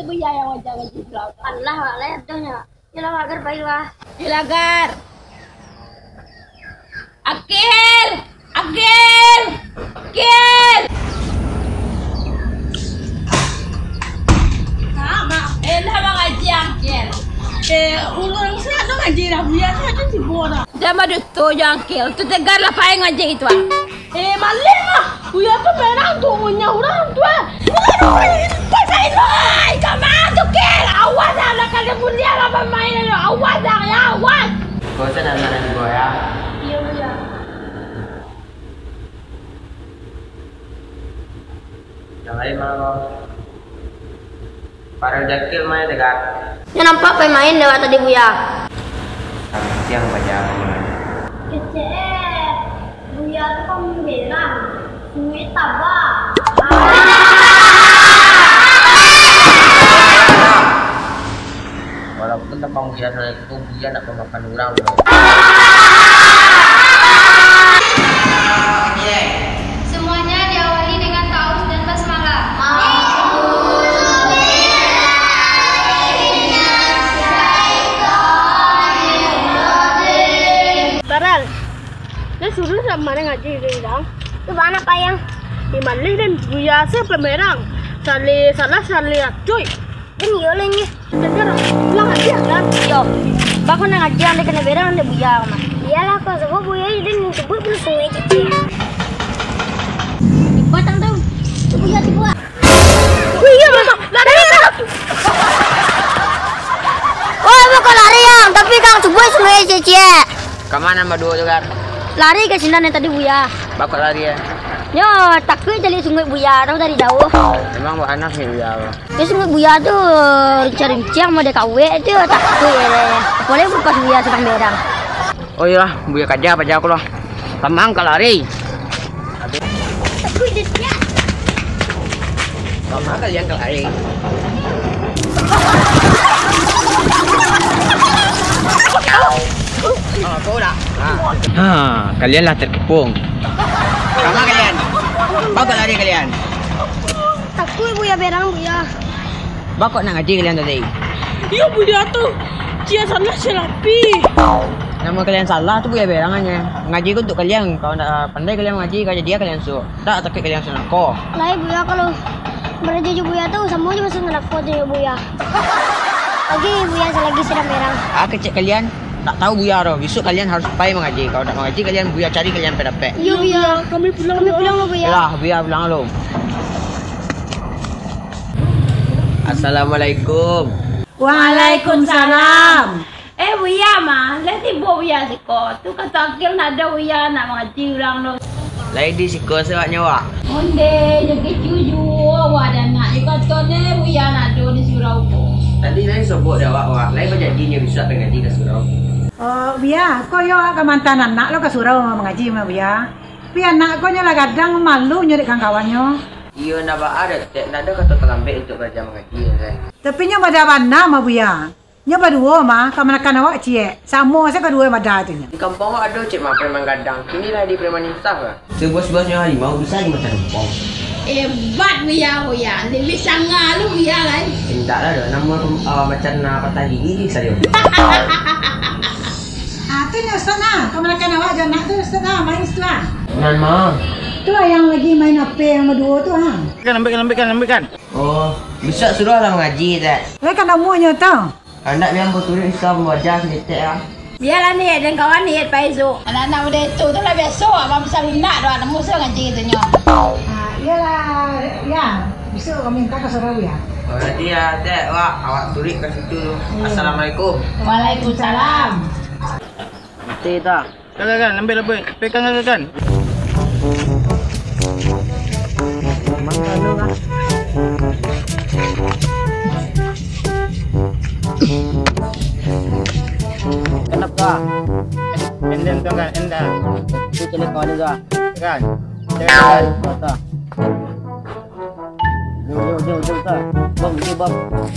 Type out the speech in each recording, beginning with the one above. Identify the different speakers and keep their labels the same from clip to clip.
Speaker 1: Buya yang wajah ngaji belakang.
Speaker 2: Allah lihat donya. Yalah agar baiklah.
Speaker 1: Ilagar. Akil. Akil. Akil. Sama. Elah mengaji Akil. Ulun saya tu ngaji dah. Buya saja si Bora. Dia madu tu Akil. Tu tegar lah pakai ngaji itu. Malah mah. Buya tu merang tu punya orang tu. Pasal itu, kamu tu Akil. Awas lah kalau mulia lah bermain. Awas lah ya, awas.
Speaker 3: Kau senang dengan gue ya?
Speaker 2: Iya Buya.
Speaker 3: Yang lain mana? Para jakil main dekat.
Speaker 2: Ya nampak pemain lewat tadi Buya.
Speaker 3: Sampai siang baca.
Speaker 2: Kecil. Buya tu kan merang. Sungai Tabah.
Speaker 3: Walaupun tak pang biasa itu dia nak pemakan orang.
Speaker 2: Semuanya diawali dengan taus dan basmalah.
Speaker 1: Baral. Dia suruh sama mana ngaji dia bilang.
Speaker 2: Tu mana payang?
Speaker 1: Di Malih dan Buya sepemerang. Salah cuy.
Speaker 2: Dan yo lagi.
Speaker 1: Dengar, pulang aja kan?
Speaker 2: Yo. Bakon nak ngaji anda kena berang anda Buya mah. Iyalah kau sebab Buya ini sebut belum sungai kecil. Batang tu. Tu Buya dibuat.
Speaker 1: Iya mama, lari.
Speaker 2: Oh, bukan lari yang, tapi kang sebuah sungai kecil.
Speaker 3: Kemana berdua juga?
Speaker 2: Lari ke sini tadi Buya.
Speaker 3: Bakal lari ya?
Speaker 2: Yo, takut jadi sungai Buya tahu dari jauh.
Speaker 3: Memang buat anak sih ya.
Speaker 2: Ya sungai Buya tu cari cang mau dekawe tu takut ya. Boleh pas Buya sedang berang.
Speaker 3: Oh iya, Buya kerja apa aja aku loh. Tamang ke lari.
Speaker 2: Takut dia.
Speaker 3: Tamang kalian ke lari. Aku dah. Kalianlah terkepung. Sama kalian. Bawa lari kalian.
Speaker 2: Takut Buya berang Buya.
Speaker 3: Bawa nak ngaji kalian tadi.
Speaker 1: Iya Buya tu. Dia salah selapi.
Speaker 3: Nama kalian salah tu Buya berangannya. Ngaji ku untuk kalian. Kalau nak pandai kalian ngaji, kalau dia kalian suruh. Tak takut kalian suruh ko.
Speaker 2: Lain Buya kalau berjaju Buya tu semua je masuk ngelakot je Buya. Lagi Buya selagi sedang berang.
Speaker 3: Kecik kalian tak tahu Buya roh. Besok kalian harus pergi mengaji. Kalau nak mengaji kalian Buya cari kalian dapat.
Speaker 2: Iya Buya. Kami pulang lah Buya.
Speaker 3: Yalah, Buya pulang lu. Assalamualaikum.
Speaker 1: Waalaikumsalam. Buya mah, nanti Buya siko. Tu kata Akil nak ada Buya nak mengaji ulang lo.
Speaker 3: Lain di siko sebab nyawa.
Speaker 1: Onde jadi cucu wadah nak ikut ni Buya nak do di surau ko.
Speaker 3: Tadi lain sebut dah wak. Lain berjanjinya bisa mengaji ke surau.
Speaker 4: Oh, Buya, kau yo ke mantan anak lo ke surau mengaji mah Buya. Tapi anak kau nyala kadang malu nyurik kawan-kawannya.
Speaker 3: Iya nak ada, nak ada kata terlambat untuk belajar mengaji kan.
Speaker 4: Tapi nyo pada mana mah Buya. Nyo berdua mah kamanakan awak cie. Sama saya kedua pada tu nya.
Speaker 3: Di kampung ada cik mak preman gadang. Kinilah di preman insaf lah. Sebos-bosnya harimau bisa di macam kampung.
Speaker 1: Bat Buya. Lebih sangat lu Buya lah.
Speaker 3: Tidak lah dah. Nama macam patah gigi saja.
Speaker 4: Tu nya sana. Kamanakan awak jangan tu sana main setelah.
Speaker 3: Nan mah.
Speaker 4: Tu yang lagi main apa yang berdua tu ha.
Speaker 3: Ambilkan. Oh, bisa suruh lah mengaji tak?
Speaker 4: Mereka namanya tu.
Speaker 3: Anak yang bertulis Islam wajah sedikit ya.
Speaker 1: Biarlah ni dan kawan ni Paizu. Anak-anak udah itu tu lah biasa. Abang bisa lunak doa nak musuh ngaji gitu nyo.
Speaker 4: Iyalah, ya. Bisa kau minta ke surau ya.
Speaker 3: Oh, nanti ya, Dek. Wah, awak tulis ke situ tu. Assalamualaikum.
Speaker 1: Waalaikumsalam.
Speaker 3: Mati tak?
Speaker 5: Kan, ambil. Pegang.
Speaker 3: Makan lah. Kenapa?
Speaker 5: Endang tu kan, endang.
Speaker 3: Itu celik kau ada
Speaker 5: Kan?
Speaker 3: Jangan. Kata. Jom tak. Bom.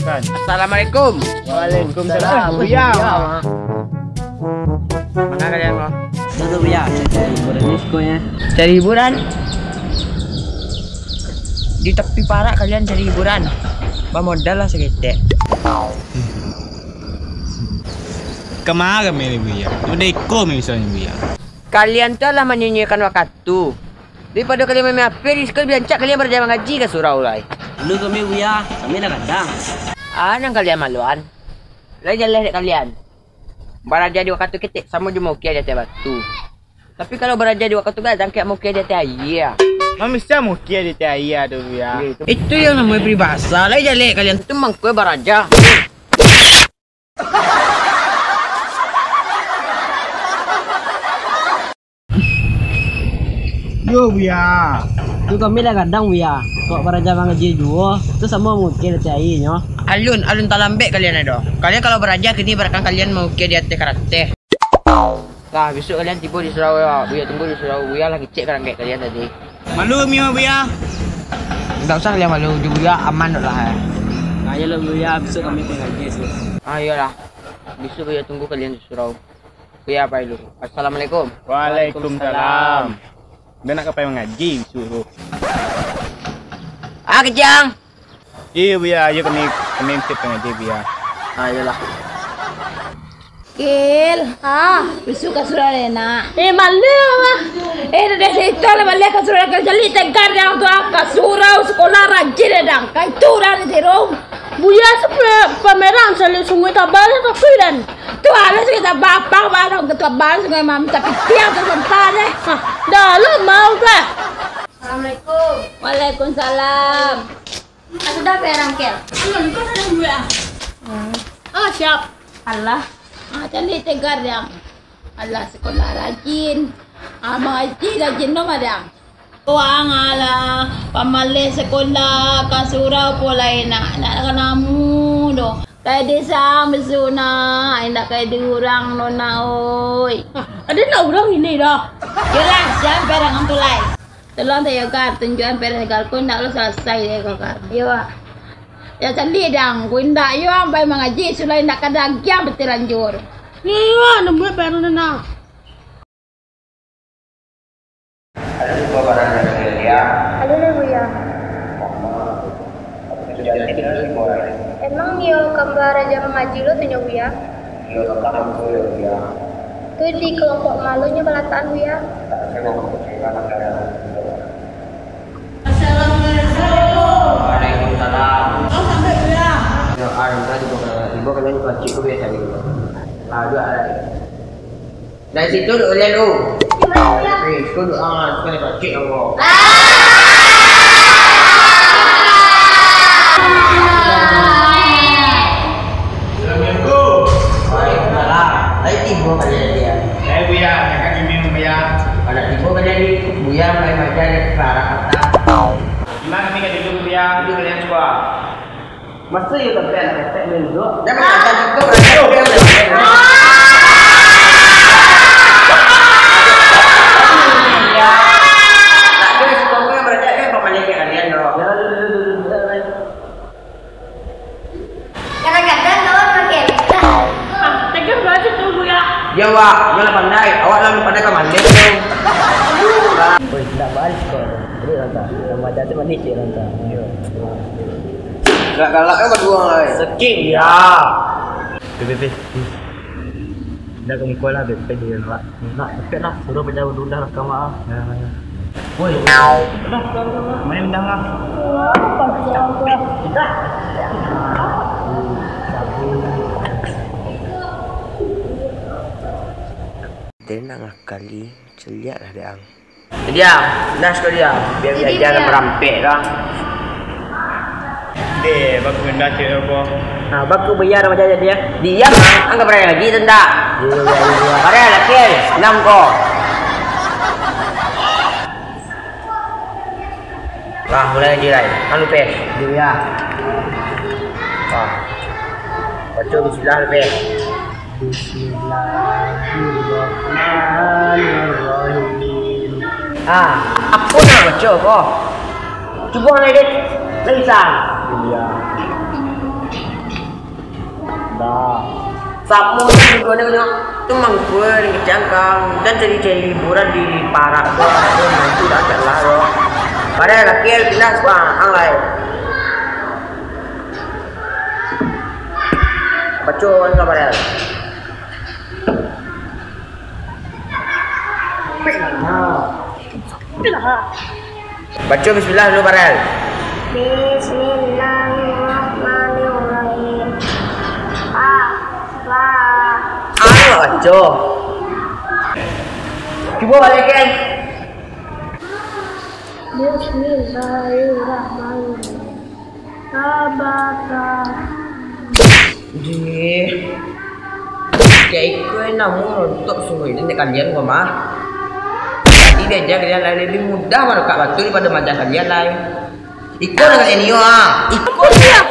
Speaker 5: Kan?
Speaker 3: Assalamualaikum.
Speaker 5: Waalaikumsalam. Buya.
Speaker 3: Mana kalian kau? Itu Buya. Cari hiburan ni sekolah. Cari hiburan? Di tepi parak kalian cari hiburan. Pemodal lah segitu.
Speaker 5: Kemana meri buya? Udah ikut misalnya buya.
Speaker 3: Kalian tuh lah menyia-nyiakan waktu. Daripada kalian main HP di sekolah biar cak kalian berjamaah ngaji ke surau lai.
Speaker 6: Lu kami buya, kami nak kadang.
Speaker 3: Nang kalian maluan. Lai jalan dek kalian. Beraja di waktu ketik sama je mau kia di atas batu. Tapi kalau beraja di waktu gadang kayak mau kia di atas air.
Speaker 5: Mami saya mau kia di tiaya tu buya.
Speaker 3: Itu yang namanya peribahasa. Lai jalan kalian tu mangkue beraja.
Speaker 5: Yo buya.
Speaker 6: Tu kami dah kadang buya. Kok para jamaah ngaji dua, tu sama mungkin ada airnya.
Speaker 3: Alun tak lambek kalian ada. Kalian kalau beraja kini berakan kalian mau kia di atas karate. Lah besok kalian tiba di surau ya. Buya tunggu di surau. Buya lagi cek kerang kayak kalian tadi.
Speaker 5: Malu kami buya.
Speaker 3: Tak usah kalian malu. Buya aman lah.
Speaker 6: Ayolah buya, besok kami pergi ngaji sih.
Speaker 3: Ayolah. Besok Buya tunggu kalian di surau. Buya apa dulu? Assalamualaikum.
Speaker 5: Waalaikumsalam. Dah nak kapai mengaji suruh.
Speaker 3: Kejang.
Speaker 5: Iya buya, ayo kami mesti pengaji buya.
Speaker 3: Ayolah.
Speaker 1: Kil. Besok ka surah Rena. Malu. Dah situ lah balik ka surah ka jali tegar yang tu ka surau sekolah rajin dang. Kai turun di rom. Buya sepe pameran selalu sungai tabal tu kuiran. Tu alas kita bapak barang ketua bal sungai mam tapi tiang tu sampai deh. Dah lu mau ke?
Speaker 2: Assalamualaikum.
Speaker 1: Waalaikumsalam.
Speaker 2: Sudah perang kel.
Speaker 1: Kau ada buya. Siap. Allah. Jali tegar yang. Allah sekolah rajin. Mengaji rajin dong ada. Tuang ala pamale sekolah kasurau pulai nak kanamu do. Kaya desa mesuna, indah kaya diurang nona oi. Ada nak urang ini dah. Jelas jangan perang antulai. Tolong tayo kar tunjuan perang kar ko nak lo selesai deh kar. Yo. Ya candi dang, ko indah yo ampai mengaji sulai nak kadang kiam bertelanjur. Ni wa nemu perang na.
Speaker 2: Ada nih buya. Emang yo gambar aja mengaji lo tuh buya? Tuh di kelompok malunya balataan buya.
Speaker 3: Waalaikumsalam. Sampai buya. Ibu kalian juga cikgu biasa gitu. Dari situ kalian lu. Itu doa sekali baca Allah.
Speaker 5: Assalamualaikum.
Speaker 3: Waalaikumsalam. Tadi tiba kalian dia.
Speaker 5: Saya buya, nak kami buya.
Speaker 3: Pada tiba kalian di Buya mulai baca dan sekarang kata.
Speaker 5: Gimana kami kat dulu buya? Dulu kalian coba.
Speaker 6: Masa you tak pernah kata dulu.
Speaker 3: Jangan kata cukup berada. Ya wak, jangan pandai. Awak lah pandai ke mandi tu.
Speaker 6: Oi, tidak balik kau. Jadi ranta, nama jadi manis je ranta.
Speaker 3: Galak kan berdua lah.
Speaker 6: Sekip ya.
Speaker 5: Bebe. Dah kamu kuala bebe dia nak.
Speaker 6: Nak tepat lah, suruh berjauh dulu dah rakam ah.
Speaker 5: Woi. Main dah lah.
Speaker 3: Dia nak ngakali, celiak lah dia. Dia, dah sekali dia. Biar dia jangan merampek lah.
Speaker 5: Deh, bagus benda cik apa?
Speaker 6: Nah, baku bayar macam dia.
Speaker 3: Diam lah, anggap raya lagi tenda. Raya lagi, 6 ko. Wah, mulai lagi Rai. Anu pes.
Speaker 6: Dia.
Speaker 3: Wah. Baca bismillah lebih.
Speaker 6: Bismillahirrahmanirrahim.
Speaker 3: Apa nak baca kau? Cuba nak edit. Tulisan.
Speaker 6: Iya. Dah.
Speaker 3: Sama juga dengan tu mangkul dengan kecangkang dan cari-cari liburan di Parak tu. Nanti dah tak lah. Pada laki pindah sekarang, ang lain. baca sama Barel. Baca bismillah dulu Barel.
Speaker 2: Bismillahirrahmanirrahim.
Speaker 3: Baca. Cuba balikin.
Speaker 2: Bismillahirrahmanirrahim. Tabata.
Speaker 3: Kayak ikut namun untuk suruh ini kalian kok mah. Tadi diajar kalian lain lebih mudah menukar batu daripada macam kalian lain. Ikut dengan ini Ikut dia.